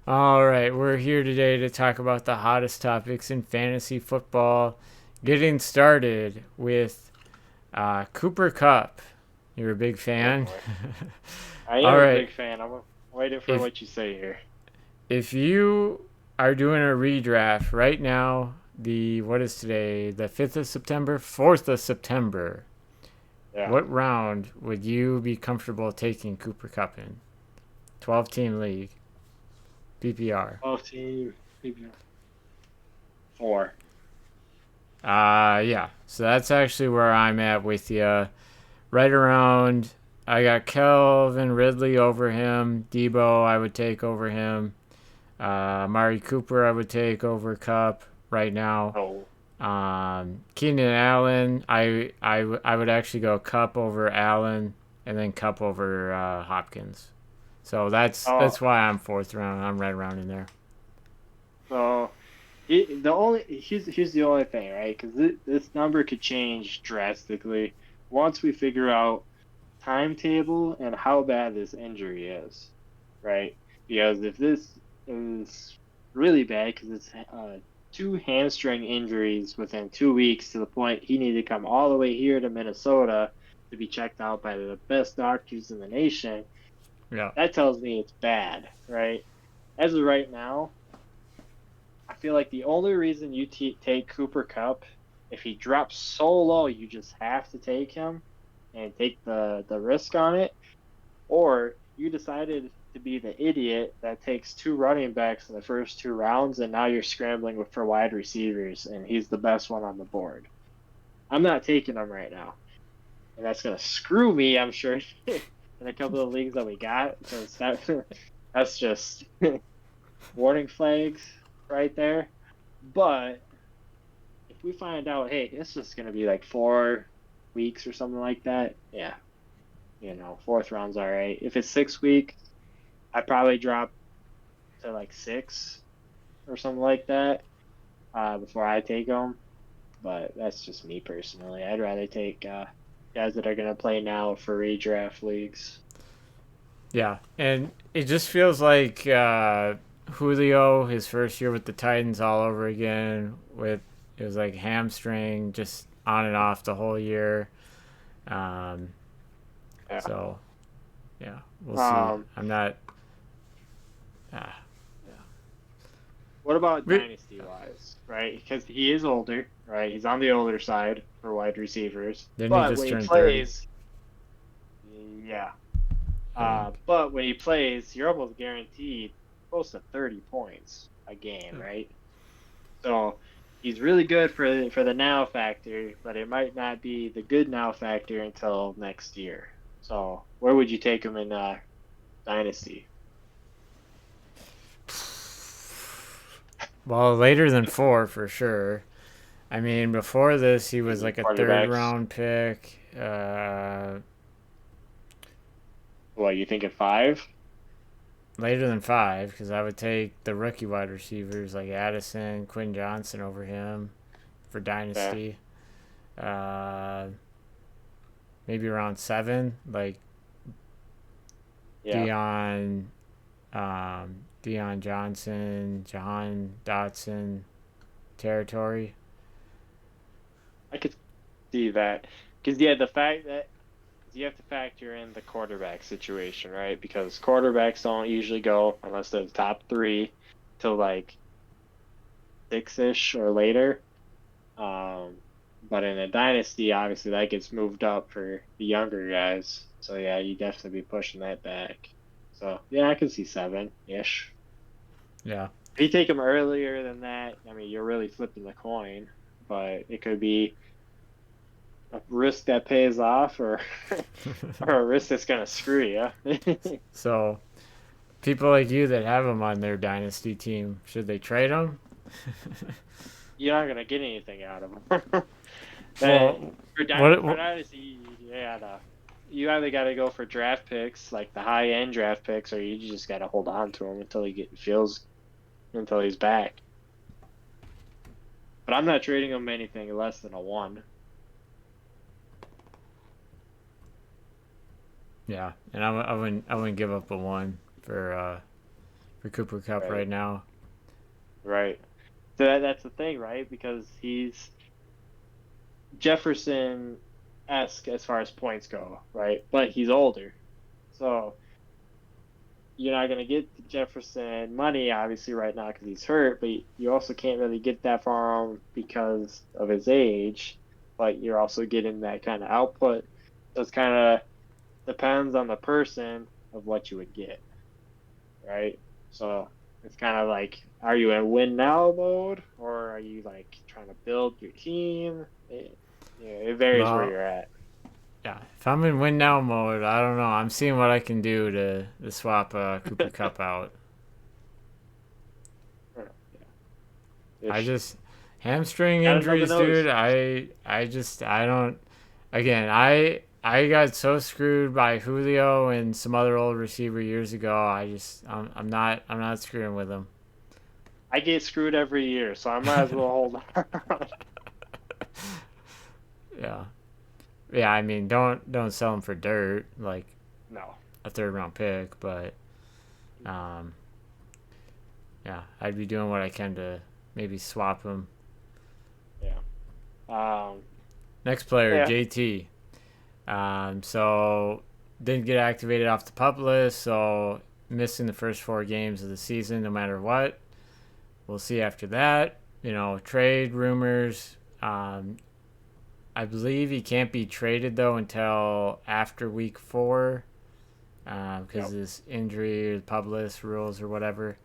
All right, we're here today to talk about the hottest topics in fantasy football. Getting started with Cooper Cup. You're a big Oh fan. boy. I All am a right, big fan. I'm waiting for if what you say here. if you are doing a redraft right now, the what is today? The 5th of September, 4th of September. Yeah. What round would you be comfortable taking Cooper Cup in? 12 team league, PPR. 12 team, maybe 4. Yeah. So that's actually where I'm at with you. Right around, I got Kelvin Ridley over him. Debo, I would take over him. Mari Cooper, I would take over Cup right now. Oh. Keenan Allen, I would actually go Cup over Allen, and then Cup over Hopkins. So Oh, that's why I'm fourth round. I'm right around in there. so here's the only thing, right? Because this number could change drastically once we figure out timetable and how bad this injury is, right? Because if this is really bad, because it's two hamstring injuries within 2 weeks to the point he needed to come all the way here to Minnesota to be checked out by the best doctors in the nation, Yeah. that tells me it's bad, right? As of right now, I feel like the only reason you take Cooper Cup, if he drops so low, you just have to take him and take the risk on it, or you decided to be the idiot that takes two running backs in the first two rounds, and now you're scrambling for wide receivers, and he's the best one on the board. I'm not taking him right now, and that's gonna screw me, I'm sure, in a couple of leagues that we got, because that's just warning flags right there. But if we find out, hey, it's just gonna be like 4 weeks or something like that, yeah, fourth round's all right. If it's 6 weeks, I probably drop to like six or something like that before I take them. But that's just me personally. I'd rather take guys that are going to play now for redraft leagues. Yeah, and it just feels like Julio, his first year with the Titans, all over again. With it was like hamstring, just on and off the whole year. Um, Yeah. so yeah, we'll see. Um, I'm not. Uh, what about we, dynasty wise, right? Because he is older, right? He's on the older side for wide receivers. didn't he But just when he turn 30? plays, yeah. I think. But when he plays, you're almost guaranteed close to 30 points a game, Yeah. right? So he's really good for the now factor, but it might not be the good now factor until next year. So where would you take him in Dynasty? Well, later than four for sure. I mean, before this, he was Using like a third quarterbacks? round pick. What, you thinking five? Later than five, because I would take the rookie wide receivers like Addison, Quinn Johnson over him for Yeah. dynasty. Uh, Maybe around seven, like Yeah. Dion, Dion Johnson, Jahan Dotson territory. I could see that. Because, yeah, the fact that you have to factor in the quarterback situation, right? Because quarterbacks don't usually go, unless they're the top three, till like six-ish or later. But in a dynasty, obviously that gets moved up for the younger guys. So yeah, you definitely be pushing that back. So yeah, I can see seven-ish. Yeah, If you take them earlier than that, I mean, you're really flipping the coin. But it could be a risk that pays off, or or a risk that's gonna screw you. so people like you that have him on their dynasty team, should they trade him? You're not gonna get anything out of them. That Well, for what dynasty, yeah, no. You either got to go for draft picks, like the high end draft picks, or you just got to hold on to him until until he's back. But I'm not trading him anything less than a one. Yeah, and I wouldn't give up a one for for Cooper Cup Right. right now. Right. So that's the thing, right? Because he's Jefferson-esque as far as points go, right? But he's older. So you're not going to get the Jefferson money, obviously, right now because he's hurt, but you also can't really get that from him because of his age, but you're also getting that kind of output. So it's kind of depends on the person of what you would get, right? So it's kind of like, are you in win now mode or are you like trying to build your team? It varies where Well, you're at. yeah, if I'm in win now mode, I don't know. I'm seeing what I can do to swap Cooper Cup out. Yeah, I ish. just hamstring Gotta know the injuries, dude. nose. I don't. Again, I got so screwed by Julio and some other old receiver years ago. I'm not screwing with him. I get screwed every year, so I might as well hold on. Yeah, yeah. I mean, don't sell him for dirt like No. a third round pick, but um, yeah, I'd be doing what I can to maybe swap him. Yeah. Um, Next player, yeah. JT. So didn't get activated off the pup list, so missing the first 4 games of the season no matter what. We'll see after that. Trade rumors. I believe he can't be traded though until after week 4 because Yep. of this injury or pub list rules or whatever.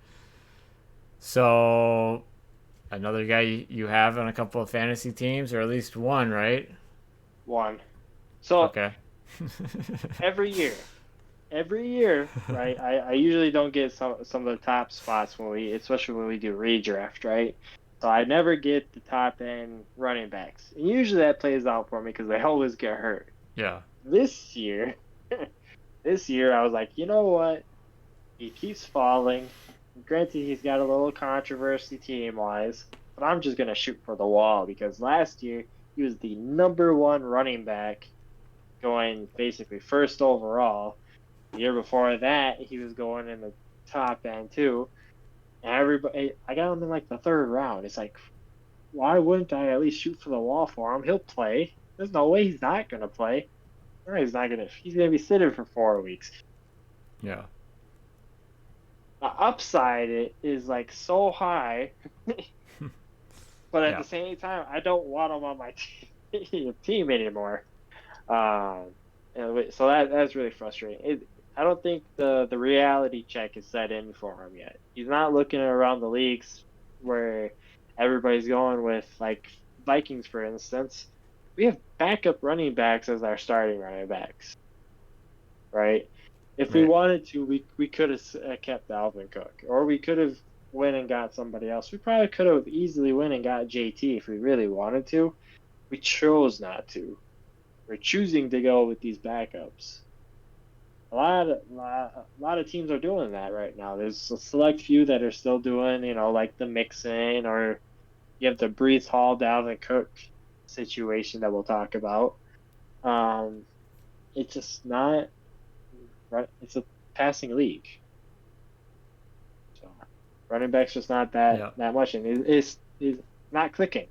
So another guy you have on a couple of fantasy teams, or at least one, right? One. So Okay. every year, every year, right? I usually don't get some of the top spots especially when we do redraft, right? So I never get the top end running backs. And usually that plays out for me because they always get hurt. Yeah. This year, this year I was like, you know what? He keeps falling. Granted, he's got a little controversy team wise, but I'm just gonna shoot for the wall because last year he was the number one running back, going basically first overall. The year before that, he was going in the top end too. And everybody, I got him in like the third round. It's like, why wouldn't I at least shoot for the wall for him? He'll play. There's no way he's not gonna play. No, he's not gonna. He's gonna be sitting for 4 weeks. Yeah. The upside is like so high, but at Yeah. the same time, I don't want him on my team anymore. Um, so that's really frustrating. I don't think the reality check is set in for him yet. He's not looking around the leagues where everybody's going with like Vikings, for instance. We have backup running backs as our starting running backs, right? If we Right. wanted to, we could have kept Alvin Cook, or we could have went and got somebody else. We probably could have easily went and got JT if we really wanted to. We chose not to. We're choosing to go with these backups. A lot of teams are doing that right now. There's a select few that are still doing, like the mixing, or you have the Breece Hall, Dalvin Cook situation that we'll talk about. Um, it's just not right. It's a passing league, so running backs just not that Yeah. that much, and it's not clicking.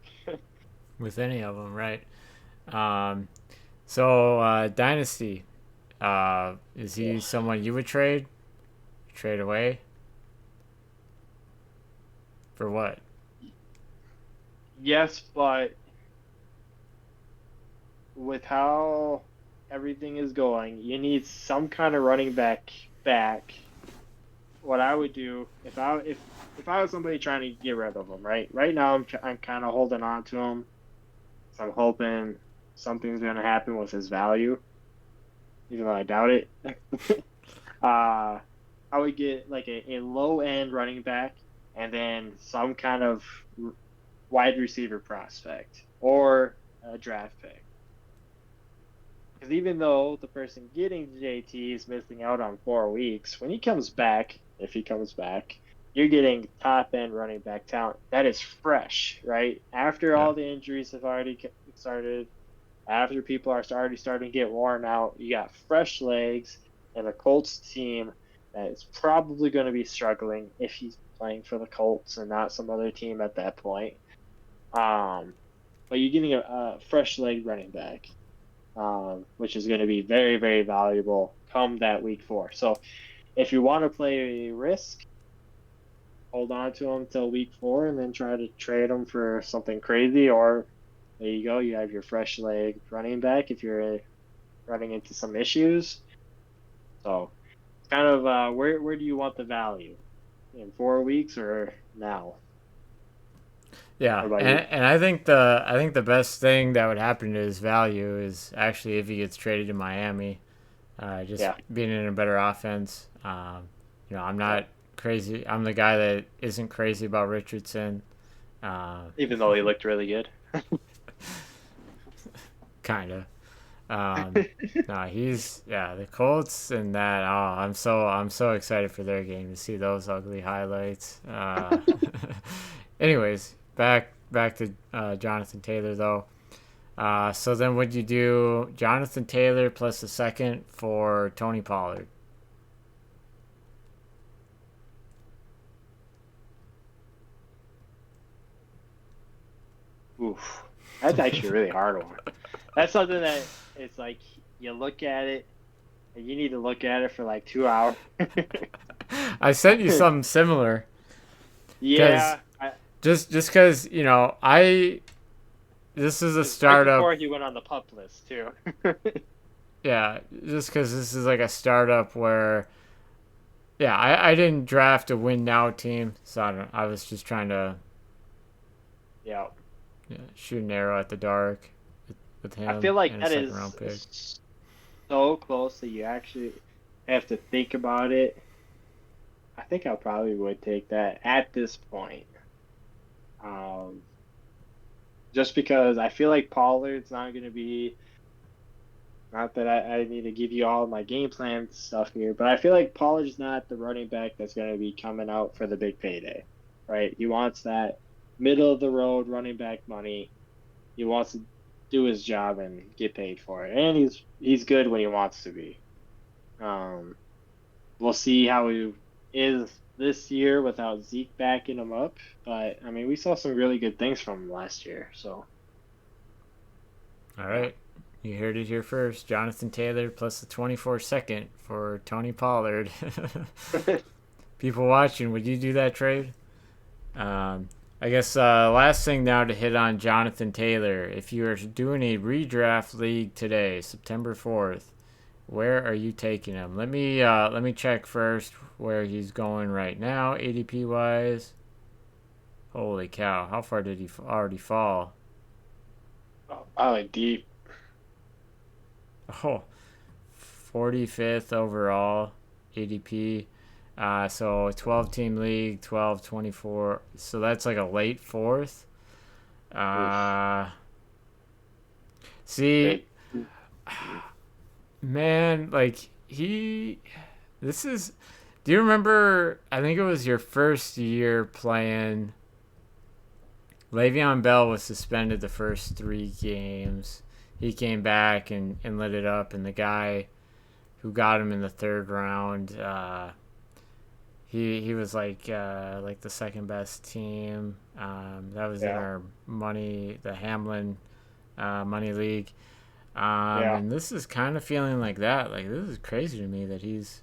With any of them, right? Um, so Dynasty, is he Ugh. someone you would trade away for what? Yes, but with how everything is going, you need some kind of running back. What I would do if I was somebody trying to get rid of him, right? Right now I'm kind of holding on to him. So I'm hoping something's going to happen with his value, even though I doubt it. uh, I would get like a low end running back and then some kind of wide receiver prospect or a draft pick. Because even though the person getting JT is missing out on 4 weeks, when he comes back, if he comes back, you're getting top end running back talent that is fresh, right? After Yeah. all the injuries have already started, after people are already starting to get worn out, you got fresh legs and a Colts team that is probably going to be struggling if he's playing for the Colts and not some other team at that point. But you're getting a fresh leg running back, which is going to be very, very valuable come that week 4. So if you want to play a risk, hold on to him till week 4 and then try to trade him for something crazy. Or there you go, you have your fresh leg running back if you're running into some issues. So kind of where do you want the value? In 4 weeks or now? What Yeah, about you? and I think the best thing that would happen to his value is actually if he gets traded to Miami, just Yeah, being in a better offense. I'm yeah. not crazy. I'm the guy that isn't crazy about Richardson. Uh, Even though he looked really good. kind of. No, the Colts and that. Oh, I'm so excited for their game to see those ugly highlights. Anyways, back to Jonathan Taylor though. So then would you do Jonathan Taylor plus a second for Tony Pollard? Oof, that's actually a really hard one. That's something that it's like you look at it and you need to look at it for like 2 hours. I sent you something similar because Yeah, just because I this is a it's right startup. before he went on the pup list too. Yeah, just because this is like a startup where yeah, I didn't draft a win now team, so I was just trying to Yeah, shoot an arrow at the dark with I him feel like and a that second round is pick. so close that you actually have to think about it. I think I probably would take that at this point. Um, just because I feel like Pollard's not going to be. Not that I need to give you all my game plan stuff here, but I feel like Pollard's not the running back that's going to be coming out for the big payday, right? He wants that middle of the road running back money. He wants to do his job and get paid for it, and he's good when he wants to be. Um, we'll see how he is this year without Zeke backing him up, but I mean we saw some really good things from him last year, so All yeah. right. You heard it here first. Jonathan Taylor plus the 24 second for Tony Pollard. People watching, would you do that trade? Um, I guess last thing now to hit on Jonathan Taylor. If you are doing a redraft league today, September 4th, where are you taking him? Let me check first where he's going right now, ADP wise. Holy cow! How far did he already fall? Oh, deep. Oh, 45th overall ADP. So 12 team league, 12, 24. So that's like a late fourth. Oof. Uh, see, Big. Mm. man, this is, do you remember, I think it was your first year playing, Le'Veon Bell was suspended the first 3 games. He came back and lit it up, and the guy who got him in the third round, he was like the second best team. That was in Yeah. our the Hamlin money league. Yeah. And this is kind of feeling like that. Like this is crazy to me that he's.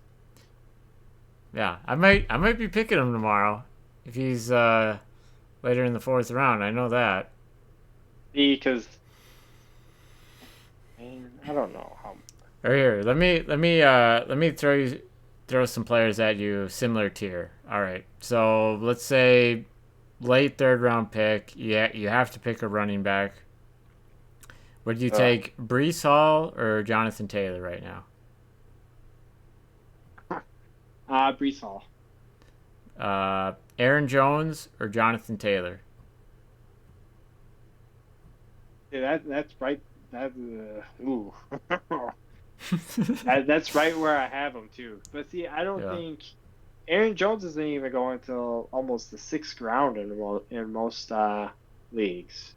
Yeah, I might be picking him tomorrow if he's later in the fourth round. I know that. Because man, I don't know how. Or here, let me throw some players at you similar tier. All right, so let's say late third round pick. Yeah, you have to pick a running back. Would you Uh, take Breece Hall or Jonathan Taylor right now? Breece Hall. Aaron Jones or Jonathan Taylor? Yeah, that's right. That ooh. That's right where I have him too. But see, I don't Yeah. think Aaron Jones isn't even going until almost the 6th round in most leagues.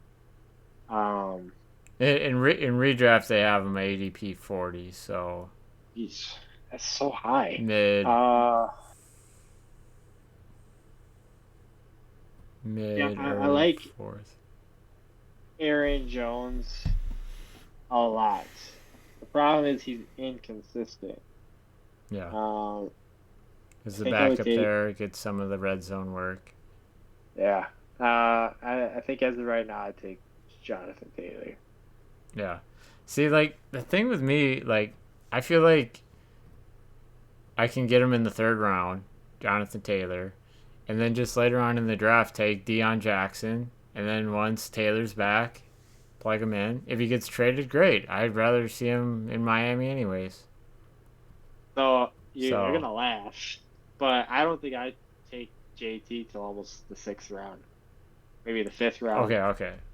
In In redraft they have him ADP 40. So Yeesh. That's so high. Mid, Uh, yeah, mid, I early like fourth. Aaron Jones a lot. The problem is he's inconsistent. Yeah, Um, as I the think I would backup take, there, gets some of the red zone work. yeah. I think as of right now, I'd take Jonathan Taylor. Yeah. See, like the thing with me, like I feel like I can get him in the third round, Jonathan Taylor, and then just later on in the draft take Deion Jackson, and then once Taylor's back, plug him in. If he gets traded, great. I'd rather see him in Miami anyways. So you're So gonna laugh, but I don't think I'd take JT till almost the sixth round, maybe the fifth round.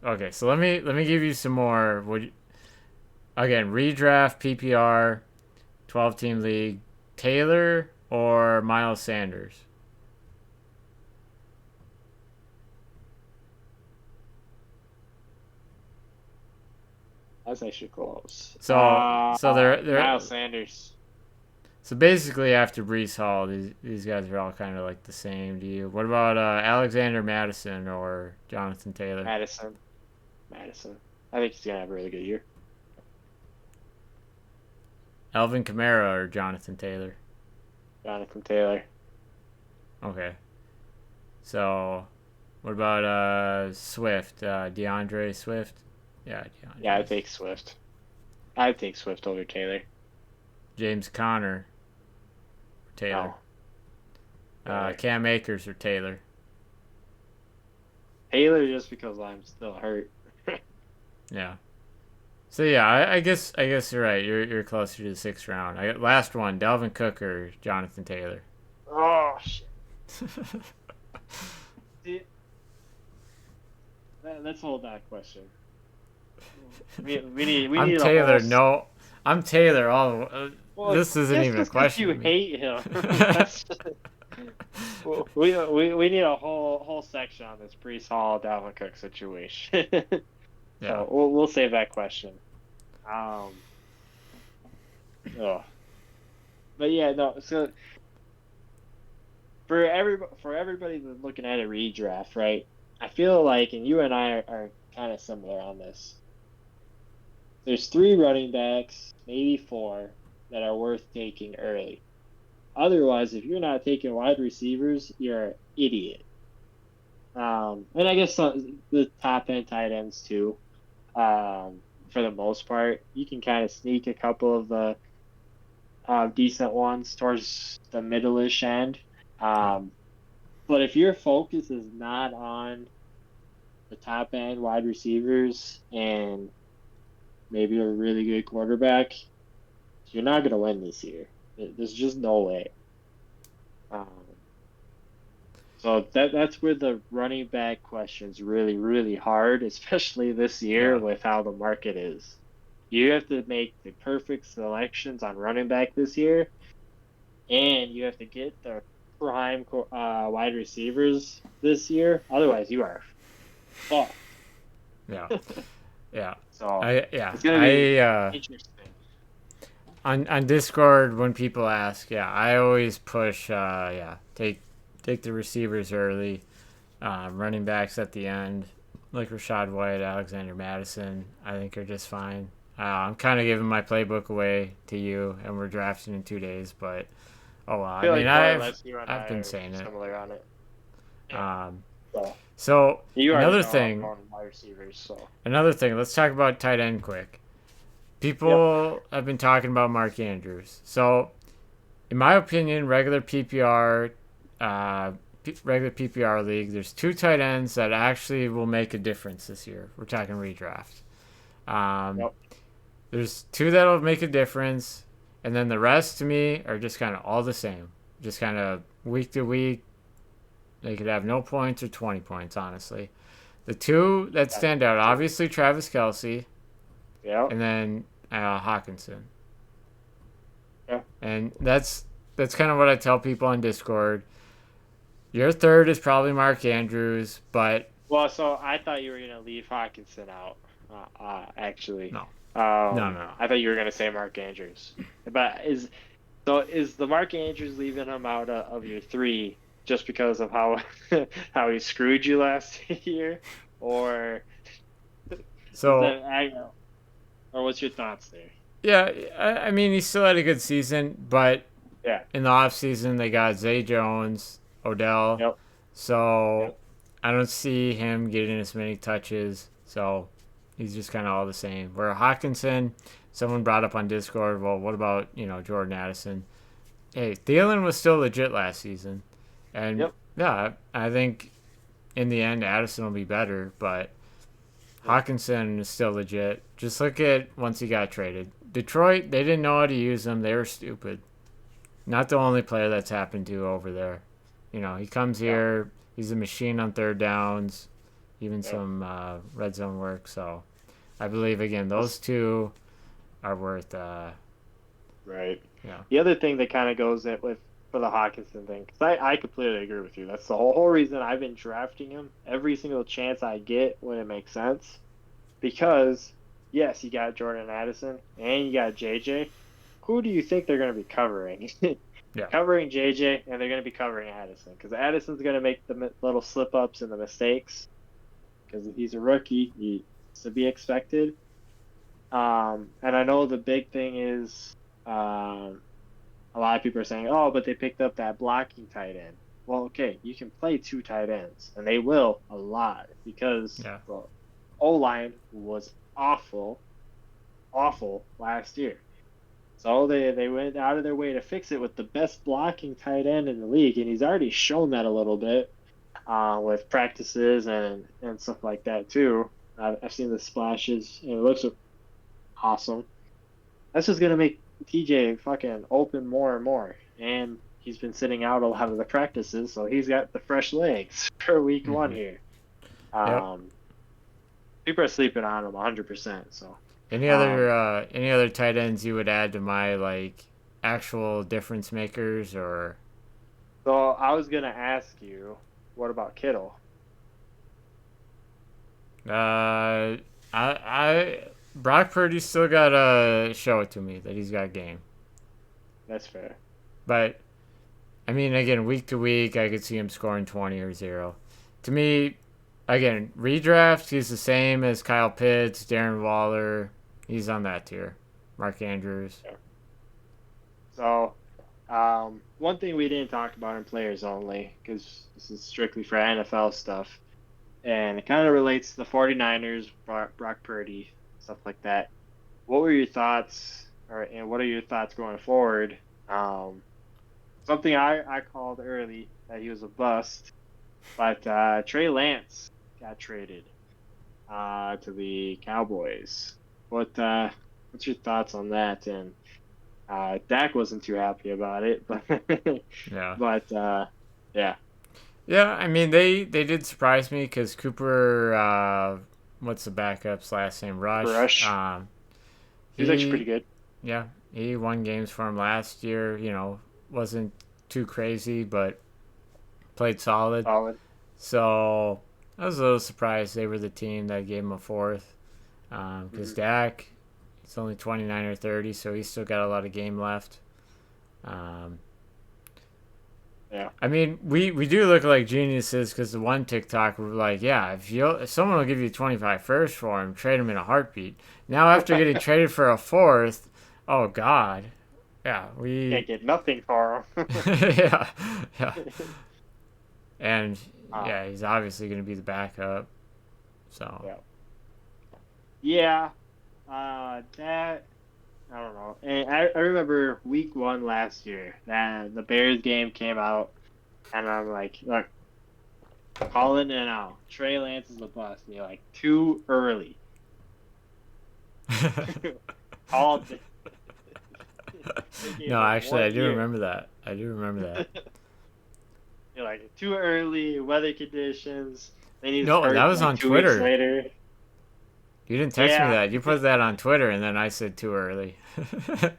okay. So let me give you some more. Again, redraft PPR 12-team league, Taylor or Miles Sanders. That's actually close. So they're Miles Sanders, so basically after Breece Hall, these guys are all kind of like the same. Do you? What about Alexander Madison or Jonathan Taylor? Madison, Madison. I think he's gonna have a really good year. Alvin Kamara or Jonathan Taylor? Jonathan Taylor. Okay. So what about Swift? DeAndre Swift? Yeah, Yeah, DeAndre. I'd take Swift. I'd take Swift over Taylor. James Conner or Taylor? No, Taylor. Cam Akers or Taylor? Taylor just because I'm still hurt. Yeah. So yeah, I guess you're right. You're closer to the sixth round. Last one, Dalvin Cook or Jonathan Taylor. Oh shit. See, let's hold that question. We I'm need a whole. Taylor. No, I'm Taylor. All Well, this isn't just even a because question you to me. hate him, that's well, we need a whole section on this Breece Hall Dalvin Cook situation. Yeah, So we'll save that question. Um, oh. But yeah, no. So for everybody that's looking at a redraft, right? I feel like, and you and I are kind of similar on this. There's three running backs, maybe four, that are worth taking early. Otherwise, if you're not taking wide receivers, you're an idiot. And I guess the top end tight ends too. For the most part, you can kind of sneak a couple of the decent ones towards the middle-ish end. yeah, Um, but if your focus is not on the top end wide receivers and maybe a really good quarterback, you're not going to win this year. There's just no way. Um, so that's where the running back question's really, really hard, especially this year yeah, with how the market is. You have to make the perfect selections on running back this year, and you have to get the prime wide receivers this year. Otherwise, you are fucked. yeah, yeah. So Yeah. it's gonna be I interesting. on Discord when people ask, yeah, I always push. Yeah, take the receivers early, running backs at the end, like Rashad White, Alexander Madison. I think are just fine. I'm kind of giving my playbook away to you, and we're drafting in 2 days. But oh well, I I feel mean, like more or less you and I've I been are saying it. similar on it. Yeah. Um, So so you already another know I'm thing, going wide receivers. So another thing. Let's talk about tight end quick. yep. People have been talking about Mark Andrews. So, in my opinion, uh, regular PPR league, there's two tight ends that actually will make a difference this year. We're talking redraft. Um, Yep. there's two that'll make a difference, and then the rest to me are just kind of all the same. Just kind of week to week. They could have no points or 20 points, honestly. The two that That's stand out, true. obviously Travis Kelsey, Yep. and then Hawkinson. Yeah. And that's kind of what I tell people on Discord. Your third is probably Mark Andrews, but Well, so I thought you were gonna leave Hawkinson out. Actually, no, no, no, no. I thought you were gonna say Mark Andrews, but is So is the Mark Andrews leaving him out of your three just because of how how he screwed you last year, or is So that I know, or what's your thoughts there? yeah, I mean he still had a good season, but Yeah. in the offseason they got Zay Jones, Odell, Yep. so Yep. I don't see him getting as many touches. So he's just kind of all the same. Where Hawkinson, someone brought up on Discord, well, what about Jordan Addison? Hey, Thielen was still legit last season, and Yep. yeah, I think in the end Addison will be better, but Yep. Hawkinson is still legit. Just look at once he got traded. Detroit, they didn't know how to use him. They were stupid. Not the only player that's happened to over there. He comes Yep. here. He's a machine on third downs, even Yep. some red zone work. So I believe again those That's two are worth. right. Yeah. The other thing that kind of goes in with for the Hawkinson thing, because I completely agree with you. That's the whole reason I've been drafting him every single chance I get when it makes sense. Because yes, you got Jordan Addison and you got JJ. Who do you think they're going to be covering? Yeah. Covering JJ, and they're going to be covering Addison because Addison's going to make the little slip ups and the mistakes because he's a rookie. He's to be expected. And I know the big thing is a lot of people are saying, oh, but they picked up that blocking tight end. Well, okay, you can play two tight ends, and they will a lot because Yeah. the O line was awful, awful last year. So they went out of their way to fix it with the best blocking tight end in the league, and he's already shown that a little bit with practices and stuff like that too. I've seen the splashes, and it looks awesome. That's just gonna make TJ fucking open more and more, and he's been sitting out a lot of the practices, so he's got the fresh legs for week one Mm-hmm. here. Yep. Um, People are sleeping on him 100%. So. Any other tight ends you would add to my like actual difference makers or So I was gonna ask you, what about Kittle? I Brock Purdy still gotta show it to me that he's got game. That's fair. But I mean, again, week to week, I could see him scoring 20 or zero. To me, again, redraft, he's the same as Kyle Pitts, Darren Waller. He's on that tier. Mark Andrews. Yeah. So, one thing we didn't talk about in players only, because this is strictly for NFL stuff, and it kind of relates to the 49ers, Brock Purdy, stuff like that. What were your thoughts, and what are your thoughts going forward? Something I called early that he was a bust, but Trey Lance got traded to the Cowboys. What's your thoughts on that? And Dak wasn't too happy about it, but Yeah. but yeah, Yeah, I mean, they did surprise me because Cooper, what's the backup's last name? Rush. Rush, he was actually pretty He, good. yeah, he won games for him last year. Wasn't too crazy, but played solid. Solid. So I was a little surprised they were the team that gave him a fourth. Because Mhm. Dak, he's only 29 or 30, so he's still got a lot of game left. Um, Yeah. I mean, we do look like geniuses because the one TikTok we're like, yeah, if someone will give you 25 first for him, trade him in a heartbeat. Now after getting traded for a fourth, oh God, yeah, Can't get nothing for him. yeah, yeah, and uh, yeah, he's obviously going to be the backup. So yeah. Yeah. That I don't know. And I remember week one last year that the Bears game came out, and I'm like, look, calling it out. Trey Lance is the bust. And you're like, too early. Called it. They gave no, him actually, I one do year. remember that. I do remember that. You're like, too early, weather conditions. Then he's No, that hurt was like on 2 weeks Twitter. later. You didn't text me Yeah. that. You put that on Twitter, and then I said too early. Yeah.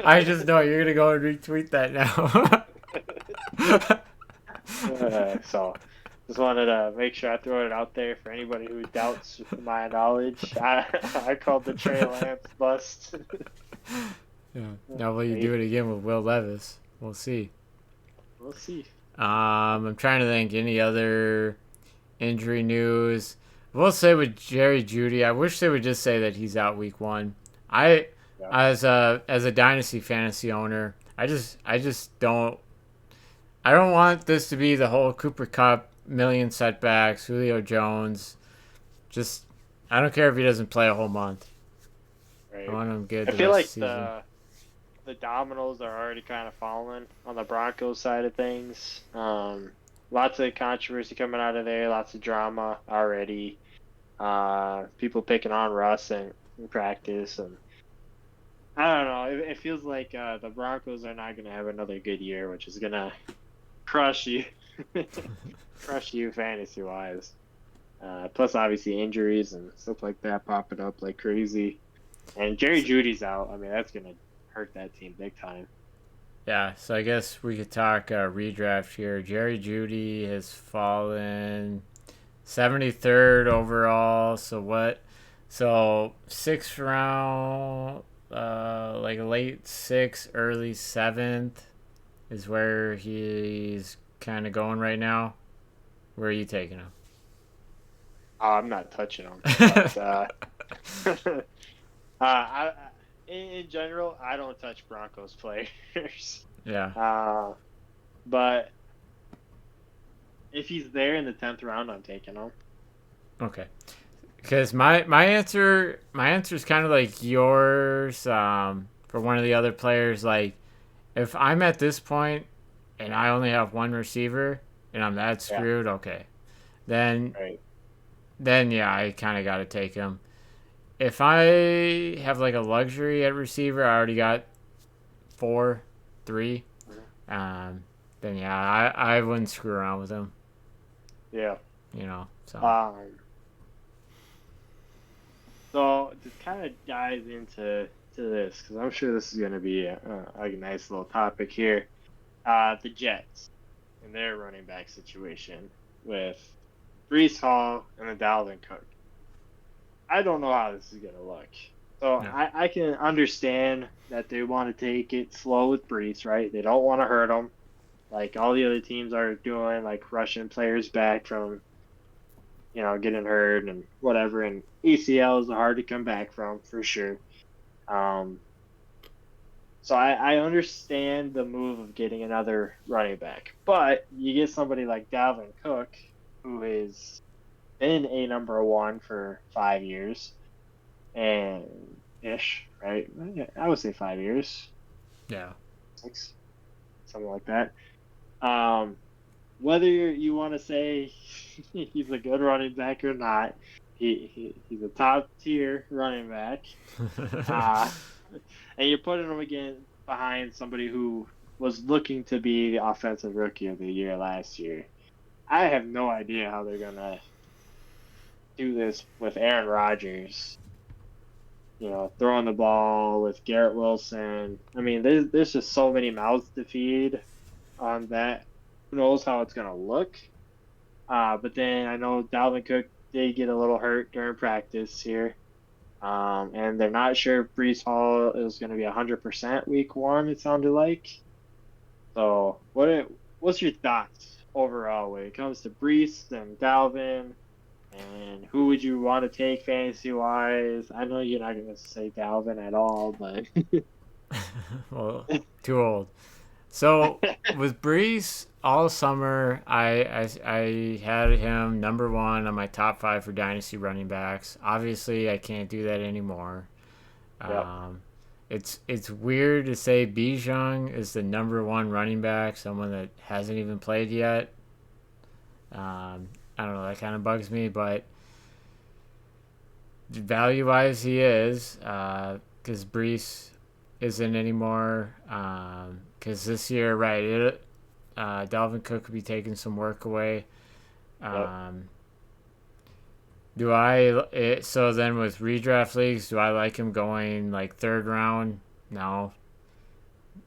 I just know you're gonna go and retweet that now. So just wanted to make sure I throw it out there for anybody who doubts my knowledge. I called the Trey Lance bust. Yeah. Now will you do it again with Will Levis? We'll see. We'll see. I'm trying to think any other injury news. We'll say with Jerry Judy, I wish they would just say that he's out week 1. I Yeah. as a dynasty fantasy owner, I just don't want this to be the whole Cooper Cup million setbacks, Julio Jones. Just I don't care if he doesn't play a whole month. I Right. want him good I the feel rest of like the season. the dominoes are already kind of falling on the Broncos side of things. Lots of controversy coming out of there, lots of drama already. People picking on Russ in practice, and I don't know. It feels like the Broncos are not going to have another good year, which is going to crush you, crush you fantasy wise. Plus, obviously, injuries and stuff like that popping up like crazy. And Jerry Judy's out. I mean, that's going to hurt that team big time. Yeah, so I guess we could talk redraft here. Jerry Judy has fallen 73rd overall. So what? So sixth round, like late sixth, early seventh is where he's kind of going right now. Where are you taking I'm not touching them, him? but I in general, I don't touch Broncos players. Yeah. Uh, but if he's there in the 10th round, I'm taking him. Okay. Because my answer is kind of like yours. For one of the other players, like if I'm at this point and I only have one receiver and I'm that Yeah, screwed, okay, then right. then yeah, I kind of got to take him. If I have like a luxury at receiver, I already got 4, 3. Mhm. Um, then yeah, I wouldn't screw around with him. Yeah. So Um, so this kind of dives into this because I'm sure this is going to be a nice little topic here. The Jets and their running back situation with Breece Hall and the Dalvin Cook. I don't know how this is going to look. So no, I can understand that they want to take it slow with Breece, right? They don't want to hurt him like all the other teams are doing, like rushing players back from getting hurt and whatever. And ACL is hard to come back from for sure. Um, so I understand the move of getting another running back, but you get somebody like Dalvin Cook, who has been a number one for 5 years and ish, right? Yeah, I would say 5 years, yeah, 6, something like that. Um, whether you want to say he's a good running back or not, he's a top tier running back. Uh, and you're putting him again behind somebody who was looking to be the offensive rookie of the year last year. I have no idea how they're gonna do this with Aaron Rodgers. Throwing the ball with Garrett Wilson. I mean, there's just so many mouths to feed on that. Who knows how it's gonna look? But then I know Dalvin Cook did get a little hurt during practice here. And they're not sure if Breece Hall is going to be 100% week 1, it sounded like. So, what's your thoughts overall when it comes to Breece and Dalvin? And who would you want to take fantasy wise? I know you're not going to say Dalvin at all, but well, too old. So with Brees all summer, I had him number one on my top 5 for dynasty running backs. Obviously, I can't do that anymore. yep, Um, it's weird to say Bijan is the number one running back, someone that hasn't even played yet. I don't know, that kind of bugs me, but value wise, he is because Brees isn't anymore. Because this year, right, Dalvin Cook could be taking some work away. yep. Um, so then with redraft leagues, do I like him going like third round? No,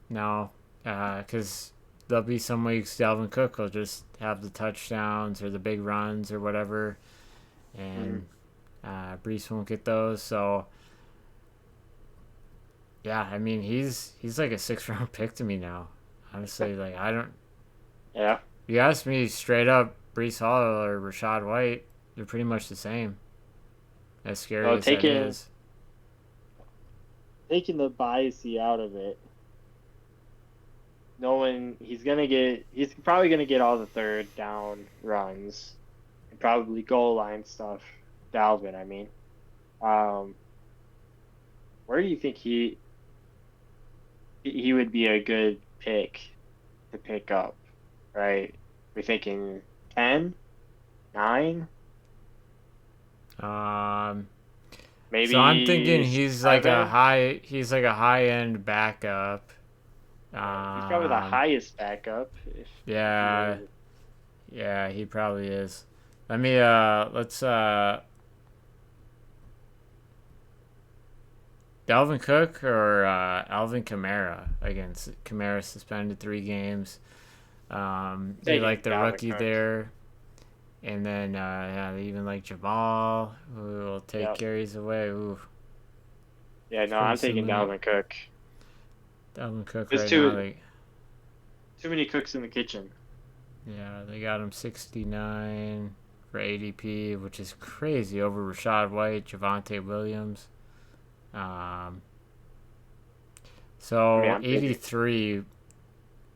no, because there'll be some weeks Dalvin Cook will just have the touchdowns or the big runs or whatever, Mm-hmm. and Brees won't get those. So Yeah, I mean he's like a 6th round pick to me now. Honestly, like I don't. Yeah. You ask me straight up, Breece Hall or Rashad White, they're pretty much the same. As scary Well, as that is. taking the biasy out of it, knowing he's probably gonna get all the third down runs and probably goal line stuff. Dalvin, I mean, um, where do you think he would be a good pick to pick up? Right, we're thinking 10, 9, Um, so I'm thinking maybe 7. he's like a high end backup. Yeah, he's probably the Um, highest backup if you yeah, were. yeah, he probably is. Let's Dalvin Cook or Alvin Kamara. Again, Kamara suspended 3 games. They Taking like the Dalvin rookie Cook. there. And then, yeah, they even like Jamal, who will take Yep. carries away. Ooh, Yeah, it's no, pretty I'm taking similar. Dalvin Cook. Dalvin Cook There's right now, too many cooks in the kitchen. yeah, they got him 69 for ADP, which is crazy over Rashad White, Javonte Williams. Um, I mean, so I'm taking. 83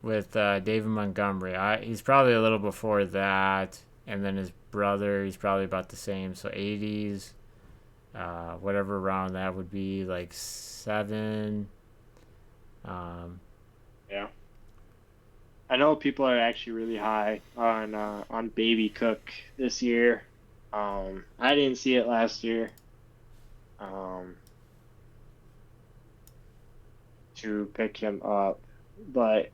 with David Montgomery. He's probably a little before that, and then his brother, he's probably about the same. So 80s, whatever round that would be, like 7. Um, Yeah, I know people are actually really high on Baby Cook this year. I didn't see it last year. Um, to pick him up, but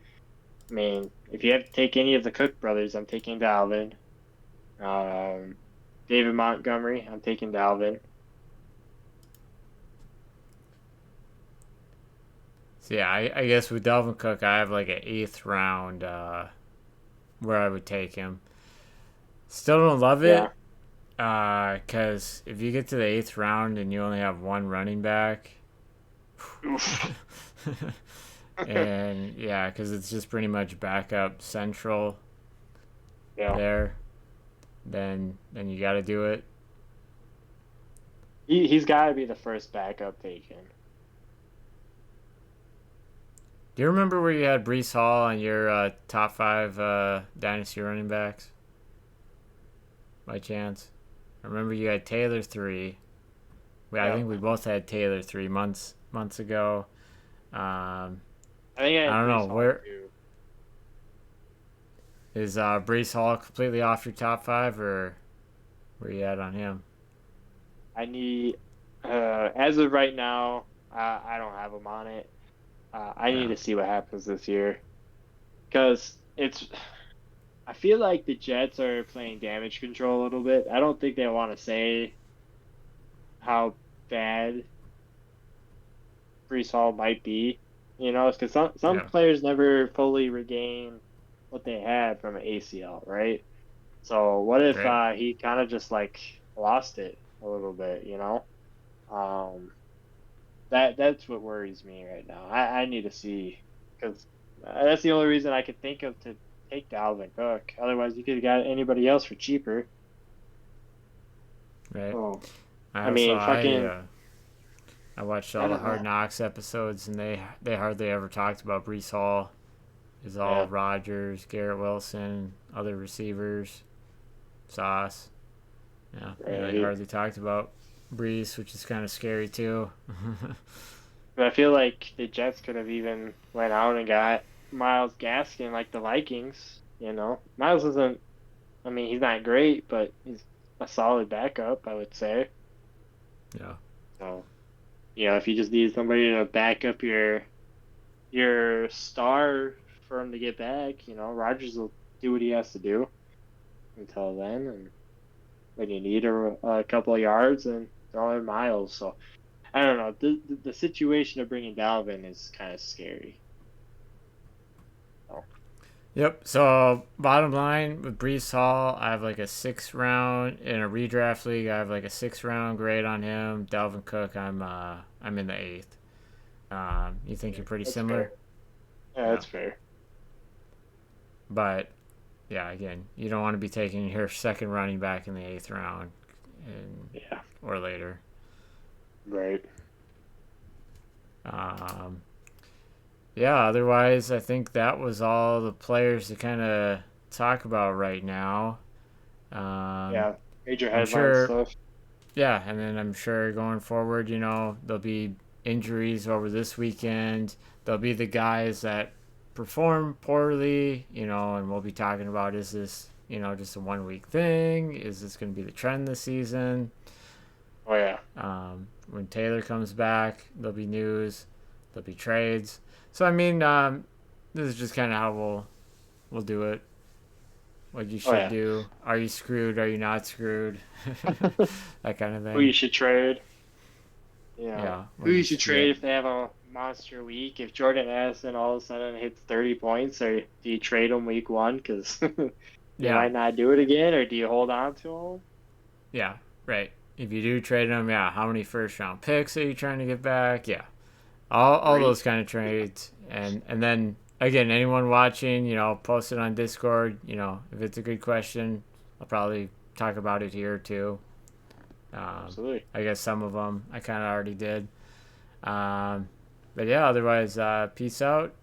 I mean, if you have to take any of the Cook brothers, I'm taking Dalvin. Um, David Montgomery, I'm taking Dalvin. so yeah, I guess with Delvin Cook, I have like an 8th round where I would take him. Still don't love Yeah. it because if you get to the 8th round and you only have one running back, Oof. and yeah, because it's just pretty much backup central Yeah. there, then you got to do it. He's got to be the first backup taken. Do you remember where you had Breece Hall on your top 5 dynasty running backs? By chance, I remember you had Taylor 3. I Yeah. think we both had Taylor 3 months ago. Um, I think I I had don't know Breece Hall where too. is Breece Hall completely off your top 5, or where you at on him? I need, as of right now, I don't have him on it. I need Yeah, to see what happens this year because I feel like the Jets are playing damage control a little bit. I don't think they want to say how bad Breece Hall might be, because some yeah, players never fully regain what they had from an ACL, right? So what if right. he kind of just like lost it a little bit? Um, that's what worries me right now. I need to see because that's the only reason I could think of to take Dalvin Cook. Otherwise, you could have got anybody else for cheaper. Right. Oh, I I also mean, fucking, I watched I all the don't Hard know. Knocks episodes, and they hardly ever talked about Breece Hall. It's all Yeah, Rodgers, Garrett Wilson, other receivers, Sauce. Yeah, they right. hardly talked about Breece, which is kind of scary too. But I feel like the Jets could have even went out and got Miles Gaskin like the Vikings. Miles isn't. I mean, he's not great, but he's a solid backup, I would say. Yeah. So, if you just need somebody to back up your star for him to get back, Rodgers will do what he has to do until then, and when you need a couple of yards, and throw in Miles. So I don't know. The situation of bringing Dalvin is kind of scary. So, Yep. So bottom line with Brees Hall, I have like a 6th round in a redraft league. I have like a 6th round grade on him. Dalvin Cook, I'm in the 8th. You think you're pretty That's similar? fair. Yeah, Yeah. that's fair. But yeah, again, you don't want to be taking your second running back in the eighth round Yeah, or later. right. Um, yeah, otherwise, I think that was all the players to kind of talk about right now. Um, Yeah, major I'm headline sure, stuff. yeah, and then I'm sure going forward, there'll be injuries over this weekend. There'll be the guys that perform poorly, and we'll be talking about, is this, just a 1 week thing? Is this going to be the trend this season? Oh yeah, When Taylor comes back, there'll be news, there'll be trades. So I mean, this is just kind of how we'll do it. What you oh should yeah. do. Are you screwed? Are you not screwed? That kind of Who you thing. should trade? You know, Yeah. who What you you should should get. trade if they have a monster week? If Jordan Addison all of a sudden hits 30 points, or do you trade him week one because he Yeah. might not do it again, or do you hold on to him? Yeah. Right. If you do trade them, yeah. How many first round picks are you trying to get back? Yeah. All those 3. kind of trades, and then again, anyone watching, post it on Discord. If it's a good question, I'll probably talk about it here too. Absolutely. I guess some of them I kind of already did. Um, but yeah, otherwise, peace out.